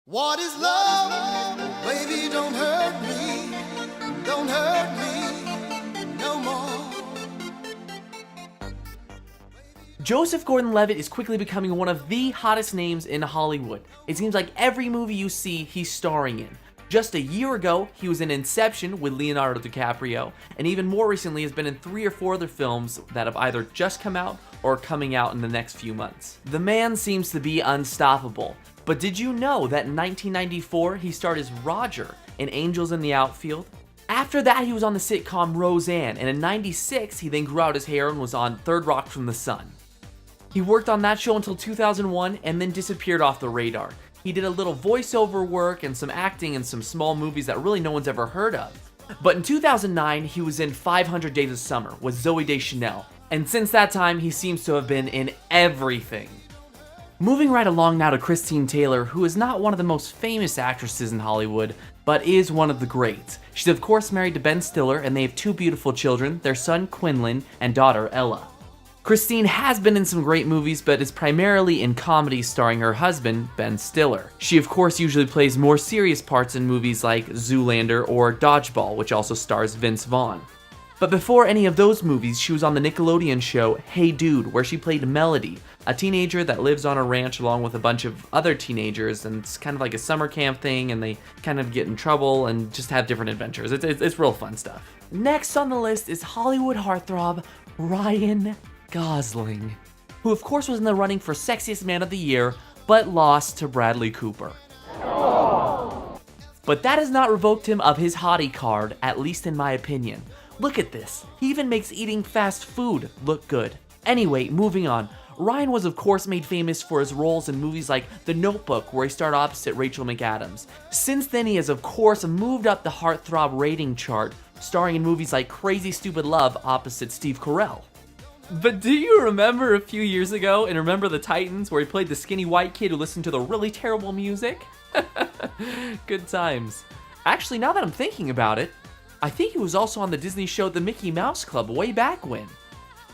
What is love? Baby, don't hurt me. Don't hurt me no more. Joseph Gordon-Levitt is quickly becoming one of the hottest names in Hollywood. It seems like every movie you see, he's starring in. Just a year ago, he was in Inception with Leonardo DiCaprio, and even more recently has been in 3 or 4 other films that have either just come out or are coming out in the next few months. The man seems to be unstoppable. But did you know that in 1994, he starred as Roger in Angels in the Outfield? After that, he was on the sitcom Roseanne, and in 96, he then grew out his hair and was on Third Rock from the Sun. He worked on that show until 2001 and then disappeared off the radar. He did a little voiceover work and some acting in some small movies that really no one's ever heard of. But in 2009, he was in 500 Days of Summer with Zooey Deschanel, and since that time, he seems to have been in everything. Moving right along now to Christine Taylor, who is not one of the most famous actresses in Hollywood, but is one of the greats. She's of course married to Ben Stiller, and they have 2 beautiful children, their son Quinlan and daughter Ella. Christine has been in some great movies, but is primarily in comedies starring her husband, Ben Stiller. She of course usually plays more serious parts in movies like Zoolander or Dodgeball, which also stars Vince Vaughn. But before any of those movies, she was on the Nickelodeon show Hey Dude, where she played Melody, a teenager that lives on a ranch along with a bunch of other teenagers, and it's kind of like a summer camp thing, and they kind of get in trouble and just have different adventures. It's real fun stuff. Next on the list is Hollywood heartthrob Ryan Gosling, who of course was in the running for Sexiest Man of the Year, but lost to Bradley Cooper. But that has not revoked him of his hottie card, at least in my opinion. Look at this, he even makes eating fast food look good. Anyway, moving on. Ryan was of course made famous for his roles in movies like The Notebook, where he starred opposite Rachel McAdams. Since then, he has of course moved up the heartthrob rating chart, starring in movies like Crazy Stupid Love opposite Steve Carell. But do you remember a few years ago in Remember the Titans, where he played the skinny white kid who listened to the really terrible music? Good times. Actually, now that I'm thinking about it, I think he was also on the Disney show The Mickey Mouse Club way back when.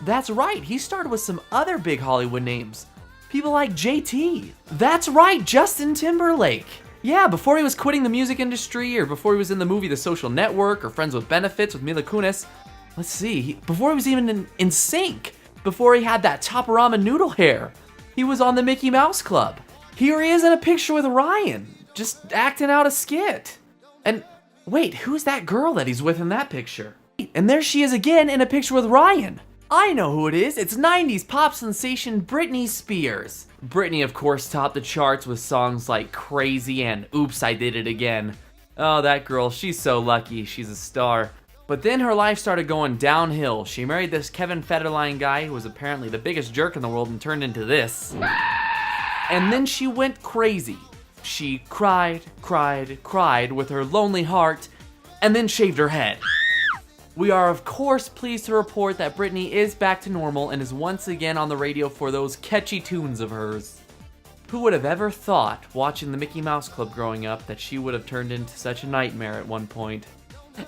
That's right, he started with some other big Hollywood names. People like JT. That's right, Justin Timberlake. Yeah, before he was quitting the music industry, or before he was in the movie The Social Network, or Friends with Benefits with Mila Kunis. Let's see, before he was even in Sync, before he had that Toporama noodle hair, he was on the Mickey Mouse Club. Here he is in a picture with Ryan, just acting out a skit. And wait, who's that girl that he's with in that picture? And there she is again in a picture with Ryan. I know who it is, it's 90s pop sensation Britney Spears. Britney of course topped the charts with songs like Crazy and Oops, I Did It Again. Oh, that girl, she's so lucky, she's a star. But then her life started going downhill. She married this Kevin Federline guy who was apparently the biggest jerk in the world and turned into this. And then she went crazy. She cried with her lonely heart, and then shaved her head. We are of course pleased to report that Britney is back to normal and is once again on the radio for those catchy tunes of hers. Who would have ever thought, watching the Mickey Mouse Club growing up, that she would have turned into such a nightmare at one point?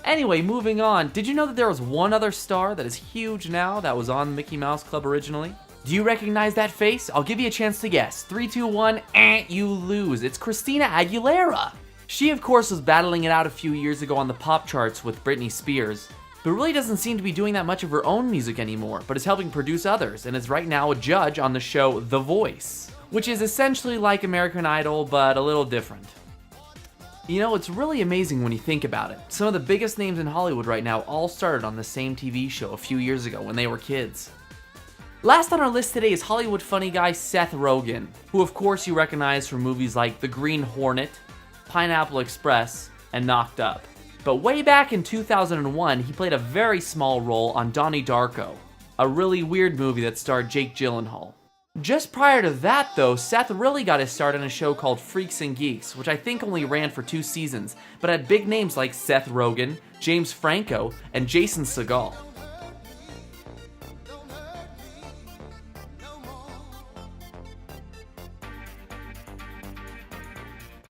Anyway, moving on, did you know that there was one other star that is huge now that was on the Mickey Mouse Club originally? Do you recognize that face? I'll give you a chance to guess. 3, 2, 1, you lose. It's Christina Aguilera. She of course was battling it out a few years ago on the pop charts with Britney Spears, but really doesn't seem to be doing that much of her own music anymore, but is helping produce others, and is right now a judge on the show The Voice, which is essentially like American Idol, but a little different. You know, it's really amazing when you think about it. Some of the biggest names in Hollywood right now all started on the same TV show a few years ago when they were kids. Last on our list today is Hollywood funny guy Seth Rogen, who of course you recognize from movies like The Green Hornet, Pineapple Express, and Knocked Up. But way back in 2001, he played a very small role on Donnie Darko, a really weird movie that starred Jake Gyllenhaal. Just prior to that though, Seth really got his start on a show called Freaks and Geeks, which I think only ran for 2 seasons, but had big names like Seth Rogen, James Franco, and Jason Segel.